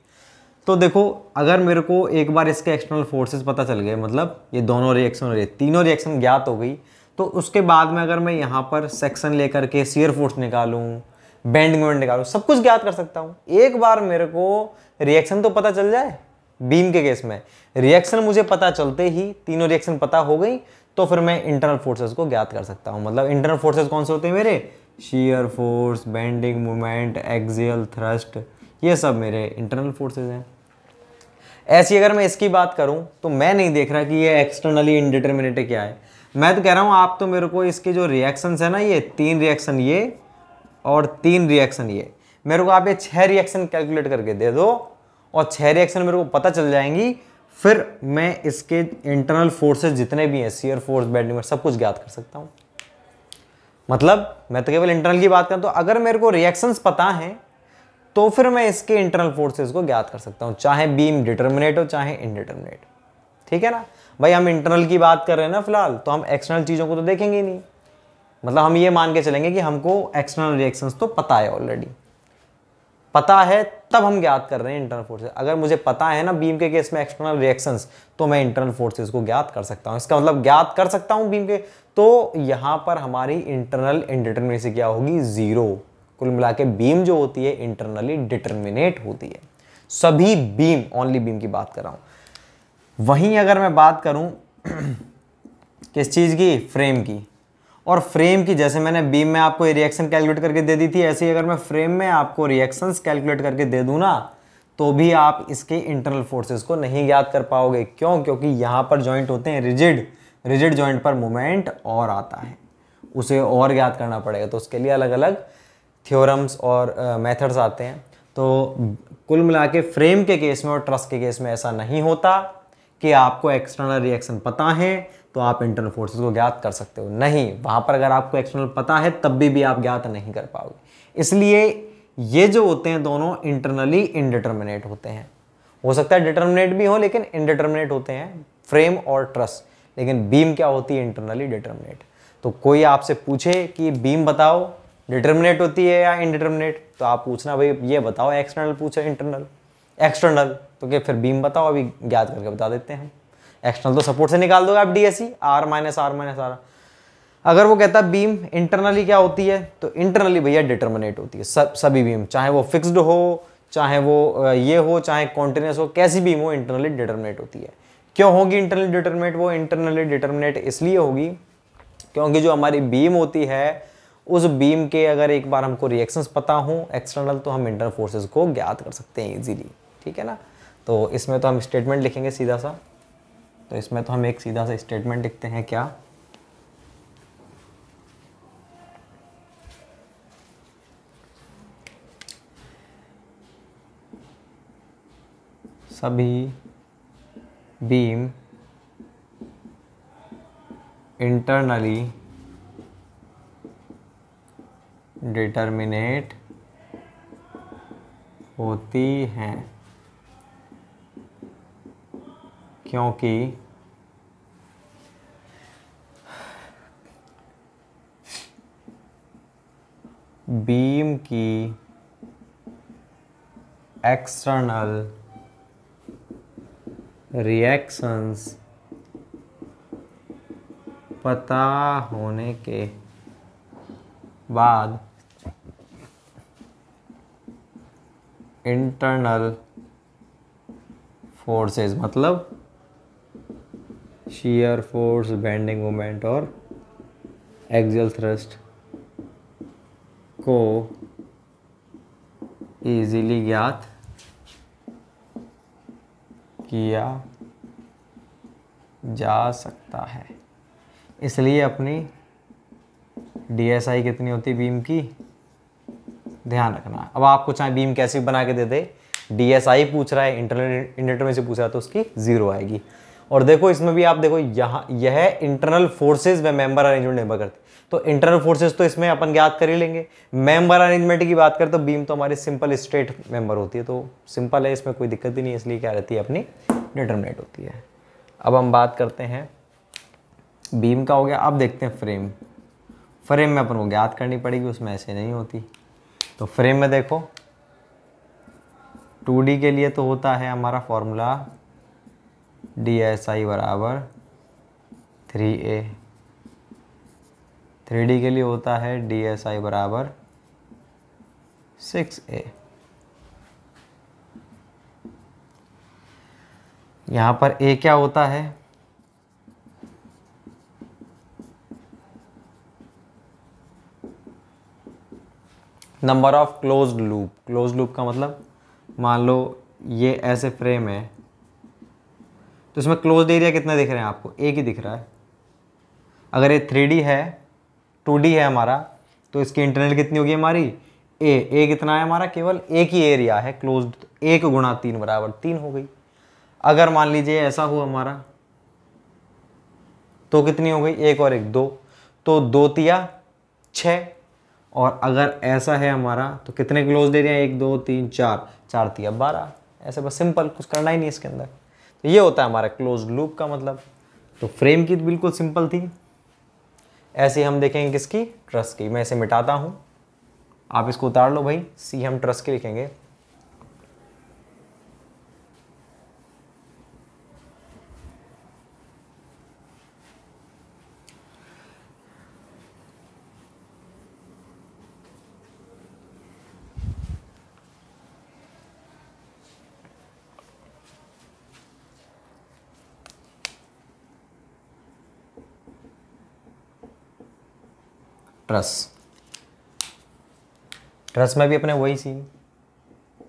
तो देखो अगर मेरे को एक बार इसके एक्सटर्नल फोर्सेस पता चल गए, मतलब ये दोनों रिएक्शन और ये तीनों रिएक्शन ज्ञात हो गई, तो उसके बाद में अगर मैं यहाँ पर सेक्शन लेकर के शियर फोर्स निकालूं, बेंडिंग मोमेंट निकालूं, सब कुछ ज्ञात कर सकता हूँ। एक बार मेरे को रिएक्शन तो पता चल जाए, बीम के केस में रिएक्शन मुझे पता चलते ही तीनों रिएक्शन पता हो गई, तो फिर मैं इंटरनल फोर्सेस को ज्ञात कर सकता हूँ। मतलब इंटरनल फोर्सेस कौन से होते हैं मेरे, shear force, bending moment, axial thrust, ये सब मेरे इंटरनल फोर्सेस हैं। ऐसी अगर मैं इसकी बात करूं तो मैं नहीं देख रहा कि ये एक्सटर्नली इनडिटर्मिनेट क्या है, मैं तो कह रहा हूं आप तो मेरे को इसके जो रिएक्शंस है ना, ये 3 रिएक्शन ये और 3 रिएक्शन ये, मेरे को आप ये 6 रिएक्शन कैलकुलेट करके दे दो और 6 रिएक्शन मेरे को पता चल जाएंगी, फिर मैं इसके इंटरनल फोर्सेस जितने भी हैं, शियर फोर्स, बेंडिंग फोर्स, सब कुछ ज्ञात कर सकता हूं। मतलब मैं तो केवल इंटरनल की बात करूं, तो अगर मेरे को रिएक्शंस पता हैं तो फिर मैं इसके इंटरनल फोर्सेस को ज्ञात कर सकता हूं, चाहे बीम डिटर्मिनेट हो चाहे इनडिटर्मिनेट। ठीक है ना भाई, हम इंटरनल की बात कर रहे हैं ना फिलहाल, तो हम एक्सटर्नल चीज़ों को तो देखेंगे नहीं। मतलब हम ये मान के चलेंगे कि हमको एक्सटर्नल रिएक्शंस तो पता है, ऑलरेडी पता है, तब हम ज्ञात कर रहे हैं इंटरनल फोर्सेस। अगर मुझे पता है ना बीम के केस में एक्सटर्नल रिएक्शंस, तो मैं इंटरनल फोर्सेस को ज्ञात कर सकता हूं। इसका मतलब ज्ञात कर सकता हूं बीम के, तो यहां पर हमारी इंटरनल इनडिटर्मिनेसी क्या होगी, 0। कुल मिला के बीम जो होती है इंटरनली डिटर्मिनेट होती है, सभी बीम, ओनली बीम की बात कर रहा हूं। वहीं अगर मैं बात करूं किस चीज की, फ्रेम की, और फ्रेम की, जैसे मैंने बीम में आपको रिएक्शन कैलकुलेट करके दे दी थी, ऐसे ही अगर मैं फ्रेम में आपको रिएक्शंस कैलकुलेट करके दे दूं ना, तो भी आप इसके इंटरनल फोर्सेस को नहीं ज्ञात कर पाओगे। क्यों? क्योंकि यहां पर जॉइंट होते हैं रिजिड, रिजिड जॉइंट पर मोमेंट और आता है, उसे और ज्ञात करना पड़ेगा, तो उसके लिए अलग अलग थ्योरम्स और मेथड्स आते हैं। तो कुल मिला के फ्रेम के केस में और ट्रस के केस में ऐसा नहीं होता कि आपको एक्सटर्नल रिएक्शन पता है तो आप इंटरनल फोर्सेस को ज्ञात कर सकते हो, नहीं। वहां पर अगर आपको एक्सटर्नल पता है तब भी आप ज्ञात नहीं कर पाओगे। इसलिए ये जो होते हैं दोनों इंटरनली इनडिटर्मिनेट होते हैं। हो सकता है डिटर्मिनेट भी हो, लेकिन इनडिटर्मिनेट होते हैं फ्रेम और ट्रस। लेकिन बीम क्या होती है, इंटरनली डिटर्मिनेट। तो कोई आपसे पूछे कि बीम बताओ डिटर्मिनेट होती है या इनडिटर्मिनेट, तो आप पूछना भाई ये बताओ, एक्सटर्नल पूछे इंटरनल, एक्सटर्नल तो क्या फिर बीम बताओ, अभी ज्ञात करके बता देते हैं। एक्सटर्नल तो सपोर्ट से निकाल दोगे आप, DSE R माइनस आर। अगर वो कहता बीम इंटरनली क्या होती है, तो इंटरनली भैया डिटर्मिनेट होती है, सभी बीम, चाहे वो फिक्स्ड हो, चाहे वो ये हो, चाहे कॉन्टिन्यूस हो, कैसी बीम हो, इंटरनली डिटर्मिनेट होती है। क्यों होगी इंटरनली डिटर्मिनेट? वो इंटरनली डिटर्मिनेट इसलिए होगी क्योंकि जो हमारी बीम होती है, उस बीम के अगर एक बार हमको रिएक्शंस पता हो एक्सटर्नल, तो हम इंटरनल फोर्सेस को ज्ञात कर सकते हैं इजीली। ठीक है ना। तो इसमें तो हम स्टेटमेंट लिखेंगे सीधा सा, तो इसमें तो हम एक सीधा सा स्टेटमेंट लिखते हैं, क्या, सभी बीम इंटरनली डिटर्मिनेट होती हैं क्योंकि बीम की एक्सटर्नल रिएक्शंस पता होने के बाद इंटरनल फोर्सेस मतलब shear फोर्स, बेंडिंग मोमेंट और एक्सियल थ्रस्ट को इजीली ज्ञात किया जा सकता है। इसलिए अपनी DSI कितनी होती है बीम की, ध्यान रखना। अब आपको चाहे बीम कैसे बना के दे दे, DSI पूछ रहा है, इंटरनल इंडिकेटर से पूछ रहा है, तो उसकी 0 आएगी। और देखो इसमें भी आप देखो, यहाँ यह इंटरनल फोर्सेज व मेंबर अरेंजमेंट निर्भर करते, तो इंटरनल फोर्सेज तो इसमें अपन ज्ञात कर ही लेंगे। मेंबर अरेंजमेंट की बात करें तो बीम तो हमारी सिंपल स्ट्रेट मेंबर होती है, तो सिंपल है, इसमें कोई दिक्कत ही नहीं है, इसलिए क्या रहती है अपनी डिटरमिनेट होती है। अब हम बात करते हैं बीम का हो गया। अब देखते हैं फ्रेम। फ्रेम में अपन को ज्ञात करनी पड़ेगी, उसमें ऐसे नहीं होती। तो फ्रेम में देखो 2D के लिए तो होता है हमारा फॉर्मूला DSI बराबर 3A, 3D के लिए होता है DSI बराबर 6A। यहाँ पर A क्या होता है, number of closed loop. Closed loop का मतलब मान लो ये ऐसे फ्रेम है, तो इसमें क्लोज्ड एरिया कितने दिख रहे हैं आपको, एक ही दिख रहा है। अगर ये 3D है, 2D है हमारा, तो इसकी इंटरनल कितनी होगी हमारी, ए कितना है हमारा, केवल एक ही एरिया है क्लोज्ड, 1 गुणा 3 बराबर 3 हो गई। अगर मान लीजिए ऐसा हो हमारा, तो कितनी हो गई, 1 और 1 2, तो 2 तिया 6। और अगर ऐसा है हमारा तो कितने क्लोज्ड एरिया, 1 2 3 4, 4 तिया 12। ऐसे बस सिंपल, कुछ करना ही नहीं इसके अंदर। तो ये होता है हमारा क्लोज्ड लूप का मतलब। तो फ्रेम की बिल्कुल सिंपल थी। ऐसे हम देखेंगे किसकी, ट्रस की। मैं इसे मिटाता हूँ, आप इसको उतार लो भाई, सी हम ट्रस की लिखेंगे। ट्रस में भी अपने वही सीन,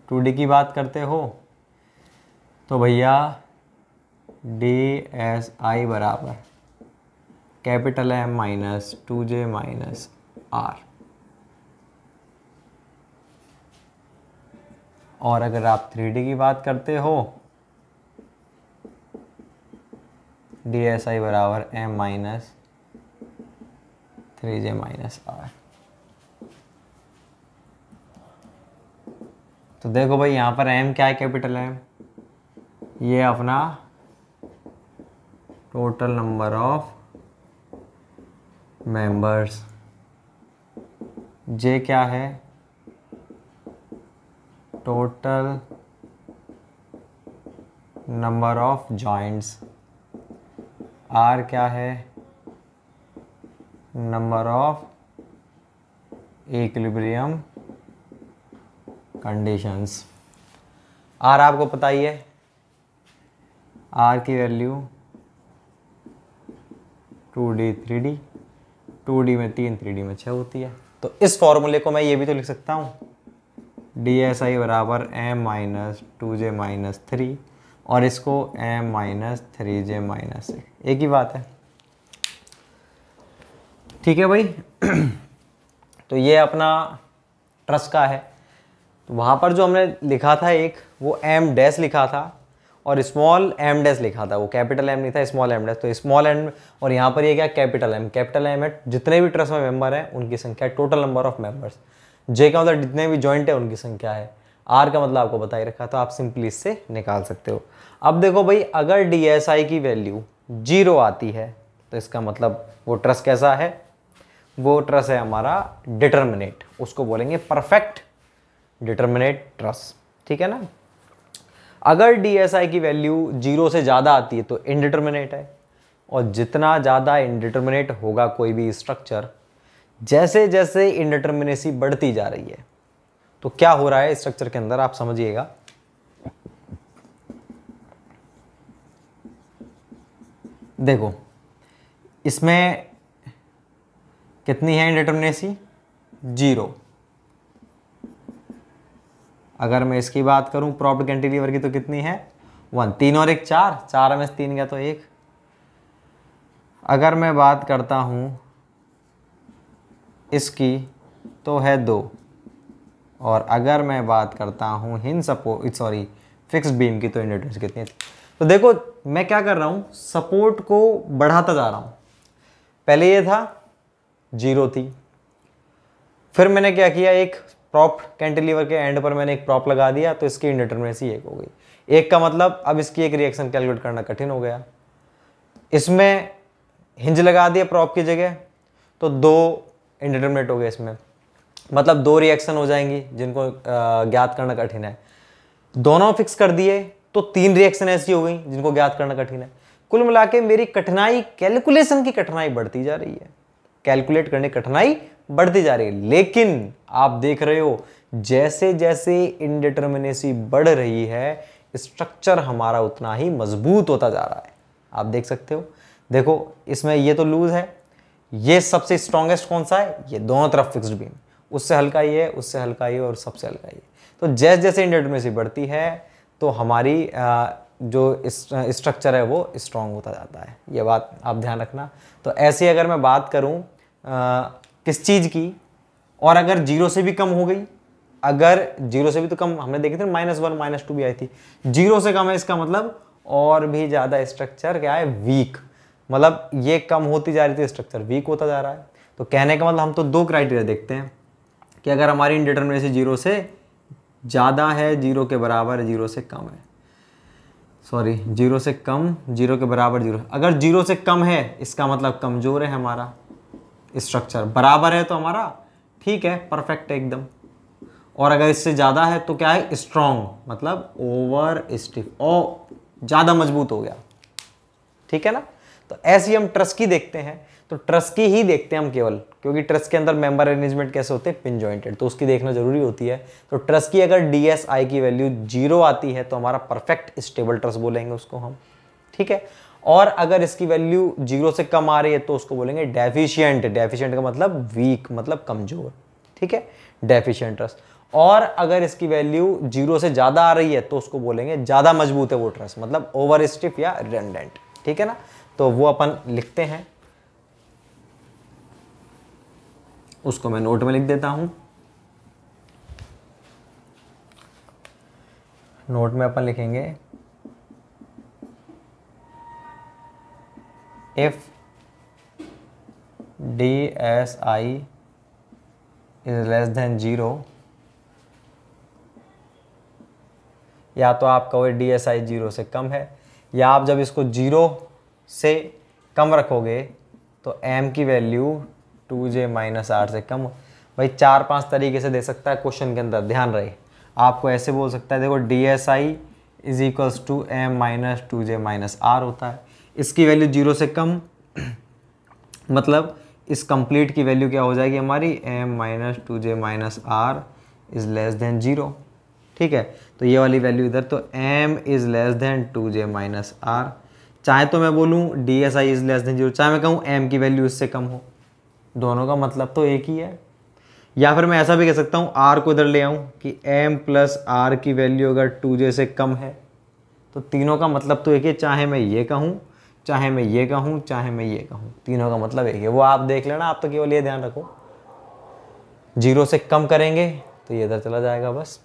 2D की बात करते हो तो भैया DSI बराबर capital M minus 2J minus R। और अगर आप 3D की बात करते हो, DSI बराबर M minus 3J minus R। तो देखो भाई यहाँ पर M क्या है, कैपिटल M, ये अपना total number of members. J क्या है, total number of joints. R क्या है, number of equilibrium conditions. R आपको पता ही है, R की वैल्यू 2D 3D, 2D में 3 3D में 6 होती है। तो इस फॉर्मूले को मैं ये भी तो लिख सकता हूँ, DSI बराबर M माइनस 2J माइनस 3, और इसको M माइनस 3J माइनस 6, एक ही बात है। ठीक है भाई। तो ये अपना ट्रस का है। तो वहाँ पर जो हमने लिखा था एक, वो M डैश लिखा था और स्मॉल m डैश लिखा था, वो कैपिटल M नहीं था, स्मॉल m डैश। तो स्मॉल m, और यहाँ पर ये क्या, कैपिटल M। कैपिटल M है जितने भी ट्रस्ट में मेंबर हैं उनकी संख्या, total number of members. J का मतलब जितने भी जॉइंट है उनकी संख्या है। R का मतलब आपको बता ही रखा, तो आप सिंपली इससे निकाल सकते हो। अब देखो भाई, अगर DSI की वैल्यू 0 आती है तो इसका मतलब वो ट्रस्ट कैसा है, वो ट्रस है हमारा डिटर्मिनेट, उसको बोलेंगे परफेक्ट डिटर्मिनेट ट्रस। ठीक है ना। अगर DSI की वैल्यू 0 से ज़्यादा आती है तो इनडिटर्मिनेट है, और जितना ज़्यादा इनडिटर्मिनेट होगा कोई भी स्ट्रक्चर, जैसे जैसे इनडिटर्मिनेसी बढ़ती जा रही है, तो क्या हो रहा है स्ट्रक्चर के अंदर आप समझिएगा। देखो इसमें कितनी है इंडिटरमिनेसी, 0। अगर मैं इसकी बात करूं प्रॉप्ड कैंटिलीवर की तो कितनी है, 1। 3 और 1 4, 4 में से 3 गया तो 1। अगर मैं बात करता हूं इसकी तो है 2। और अगर मैं बात करता हूं फिक्स बीम की तो इंडिटरमिनेसी कितनी है। तो देखो मैं क्या कर रहा हूं, सपोर्ट को बढ़ाता जा रहा हूं। पहले ये था 0 थी, फिर मैंने क्या किया, एक प्रॉप कैंटिलीवर के एंड पर मैंने एक प्रॉप लगा दिया, तो इसकी इंडिटरमिनेसी 1 हो गई। 1 का मतलब अब इसकी एक रिएक्शन कैलकुलेट करना कठिन हो गया। इसमें हिंज लगा दिया प्रॉप की जगह, तो 2 इंडिटरमिनेट हो गए इसमें, मतलब 2 रिएक्शन हो जाएंगी जिनको ज्ञात करना कठिन है। दोनों फिक्स कर दिए तो 3 रिएक्शन ऐसी हो गई जिनको ज्ञात करना कठिन है। कुल मिला के मेरी कठिनाई, कैलकुलेशन की कठिनाई बढ़ती जा रही है, कैलकुलेट करने की कठिनाई बढ़ती जा रही है। लेकिन आप देख रहे हो जैसे जैसे इंडिटरमिनेसी बढ़ रही है, स्ट्रक्चर हमारा उतना ही मजबूत होता जा रहा है। आप देख सकते हो, देखो इसमें ये तो लूज है, ये सबसे स्ट्रॉन्गेस्ट कौन सा है, ये दोनों तरफ फिक्स्ड बीम, उससे हल्का ये है, उससे हल्का ये और सबसे हल्का ये। तो जैसे जैसे इंडिटरमिनेसी बढ़ती है तो हमारी जो स्ट्रक्चर है वो स्ट्रॉन्ग होता जाता है। ये बात आप ध्यान रखना। तो ऐसे अगर मैं बात करूं किस चीज़ की, और अगर 0 से भी कम हो गई, अगर 0 से भी तो कम हमने देखे थे, -1 -2 भी आई थी, 0 से कम है इसका मतलब और भी ज़्यादा स्ट्रक्चर क्या है, वीक। मतलब ये कम होती जा रही थी, स्ट्रक्चर वीक होता जा रहा है। तो कहने का मतलब हम तो 2 क्राइटेरिया देखते हैं कि अगर हमारी इंडिटरमिनेसी 0 से ज़्यादा है, 0 के बराबर, 0 से कम है, 0 से कम, 0 के बराबर 0। अगर 0 से कम है इसका मतलब कमज़ोर है हमारा स्ट्रक्चर, बराबर है तो हमारा ठीक है, परफेक्ट है एकदम। और अगर इससे ज़्यादा है तो क्या है, स्ट्रॉन्ग, मतलब ओवर स्टिफ और ज़्यादा मजबूत हो गया, ठीक है ना। तो ऐसी हम ट्रस की देखते हैं, तो ट्रस की ही देखते हैं हम केवल, क्योंकि ट्रस के अंदर मेंबर अरेंजमेंट कैसे होते हैं, पिन जॉइंटेड, तो उसकी देखना जरूरी होती है। तो ट्रस की अगर DSI की वैल्यू 0 आती है तो हमारा परफेक्ट स्टेबल ट्रस बोलेंगे उसको हम, ठीक है। और अगर इसकी वैल्यू 0 से कम आ रही है तो उसको बोलेंगे डेफिशिएंट। डेफिशिएंट का मतलब वीक, मतलब कमजोर, ठीक है, डेफिशिएंट ट्रस। और अगर इसकी वैल्यू 0 से ज़्यादा आ रही है तो उसको बोलेंगे ज़्यादा मजबूत है वो ट्रस, मतलब ओवर स्टिफ या रेंडेंट, ठीक है ना। तो वो अपन लिखते हैं, उसको मैं नोट में लिख देता हूं। नोट में अपन लिखेंगे if DSI is less than 0, या तो आप कहो DSI 0 से कम है, या आप जब इसको 0 से कम रखोगे तो m की वैल्यू 2j - r से कम। भाई 4-5 तरीके से दे सकता है क्वेश्चन के अंदर, ध्यान रहे। आपको ऐसे बोल सकता है, देखो DSI is equals to m - 2j - r होता है। इसकी वैल्यू 0 से कम, मतलब इस कंप्लीट की वैल्यू क्या हो जाएगी हमारी, m - 2j - r is less than 0, ठीक है। तो ये वाली वैल्यू इधर, तो m is less than 2j - r। चाहे तो मैं बोलूँ DSI इज लेस देन 0, चाहे मैं कहूँ m की वैल्यू इससे कम हो, दोनों का मतलब तो एक ही है। या फिर मैं ऐसा भी कह सकता हूँ, r को इधर ले आऊँ कि m + r की वैल्यू अगर 2j से कम है तो तीनों का मतलब तो एक ही, चाहे मैं ये कहूँ, चाहे मैं ये कहूँ, चाहे मैं ये कहूँ, तीनों का मतलब एक है। वो आप देख लेना, आप तो केवल ये ध्यान रखो 0 से कम करेंगे तो ये इधर चला जाएगा बस।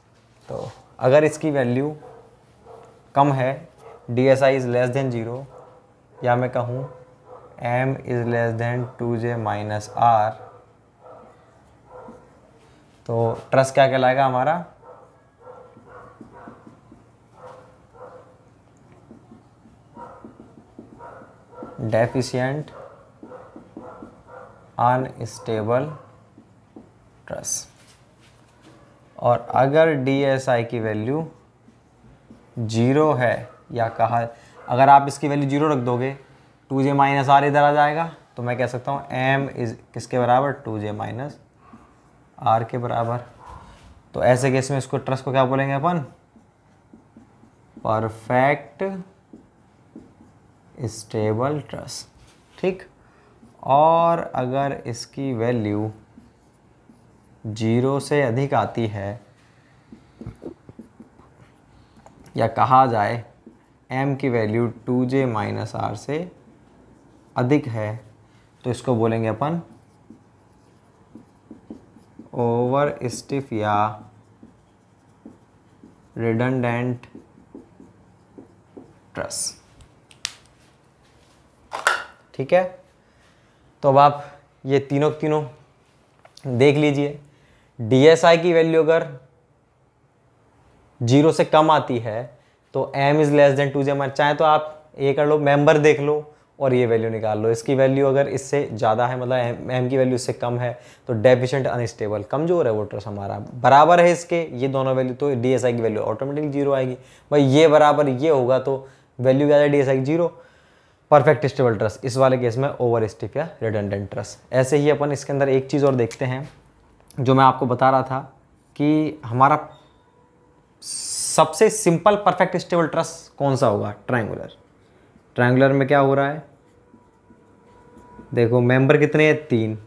तो अगर इसकी वैल्यू कम है, DSI इज लेस देन 0, या मैं कहूँ m is less than 2j - r, तो ट्रस क्या कहलाएगा हमारा, डेफिशिएंट अनस्टेबल ट्रस। और अगर DSI की वैल्यू 0 है, या कहा अगर आप इसकी वैल्यू 0 रख दोगे, 2j - r इधर आ जाएगा, तो मैं कह सकता हूँ m इज किसके बराबर, 2j - r के बराबर। तो ऐसे केस में इसको ट्रस को क्या बोलेंगे अपन, परफेक्ट स्टेबल ट्रस। ठीक, और अगर इसकी वैल्यू 0 से अधिक आती है, या कहा जाए m की वैल्यू 2j माइनस आर से अधिक है, तो इसको बोलेंगे अपन ओवर स्टिफ या रिडंडेंट ट्रस। ठीक है, तो अब आप ये तीनों देख लीजिए। DSI की वैल्यू अगर 0 से कम आती है तो m is less than 2j, चाहे तो आप ये कर लो, मेंबर देख लो और ये वैल्यू निकाल लो। इसकी वैल्यू अगर इससे ज़्यादा है, मतलब m की वैल्यू इससे कम है, तो डेफिशिएंट अनस्टेबल, कमजोर है वो ट्रस हमारा। बराबर है इसके ये दोनों वैल्यू, तो DSI की वैल्यू ऑटोमेटिकली 0 आएगी। भाई ये बराबर ये होगा तो वैल्यू क्या है, DSI की 0। परफेक्ट स्टेबल ट्रस इस वाले केस में ओवर स्टिफ या रिडंडेंट ट्रस। ऐसे ही अपन इसके अंदर एक चीज़ और देखते हैं, जो मैं आपको बता रहा था कि हमारा सबसे सिंपल परफेक्ट स्टेबल ट्रस कौन सा होगा, ट्रायंगुलर। ट्रायंगुलर में क्या हो रहा है, देखो मेंबर कितने हैं, 3,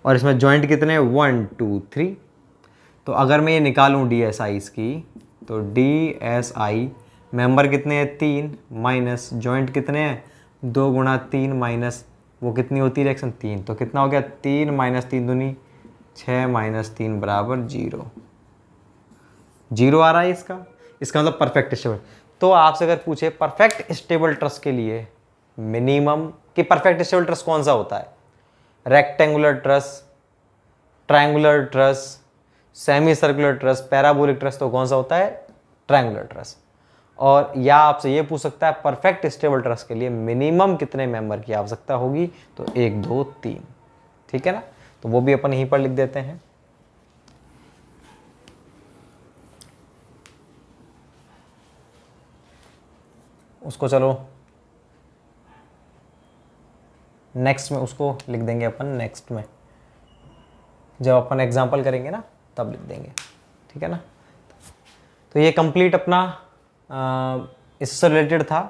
और इसमें जॉइंट कितने हैं, 1 2 3। तो अगर मैं ये निकालूं DSI इसकी, तो DSI मेंबर कितने हैं, 3, माइनस जॉइंट कितने हैं, 2 गुणा 3 माइनस वो कितनी होती है रिएक्शन, 3, तो कितना हो गया, 3 माइनस 3 दूनी 6 माइनस 3 बराबर 0। 0 आ रहा है इसका मतलब परफेक्ट स्टेबल। तो आपसे अगर पूछे परफेक्ट स्टेबल ट्रस के लिए मिनिमम कि परफेक्ट स्टेबल ट्रस कौन सा होता है, rectangular truss, triangular truss, semi circular truss, parabolic truss, तो कौन सा होता है, ट्रायंगुलर ट्रस। और या आपसे ये पूछ सकता है परफेक्ट स्टेबल ट्रस के लिए मिनिमम कितने मेंबर की आवश्यकता होगी, तो 1 2 3। ठीक है ना, तो वो भी अपन यहीं पर लिख देते हैं। उसको चलो नेक्स्ट में उसको लिख देंगे अपन, नेक्स्ट में जब अपन एग्जाम्पल करेंगे ना तब लिख देंगे। ठीक है ना, तो ये कंप्लीट अपना इससे रिलेटेड था।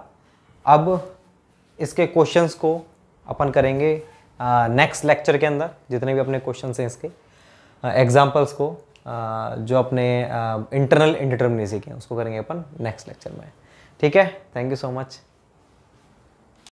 अब इसके क्वेश्चंस को अपन करेंगे नेक्स्ट लेक्चर के अंदर, जितने भी अपने क्वेश्चंस हैं इसके एग्जाम्पल्स को जो अपने इंटरनल इंडिटरमिनेसी के हैं उसको करेंगे अपन नेक्स्ट लेक्चर में। ठीक है, थैंक यू सो मच।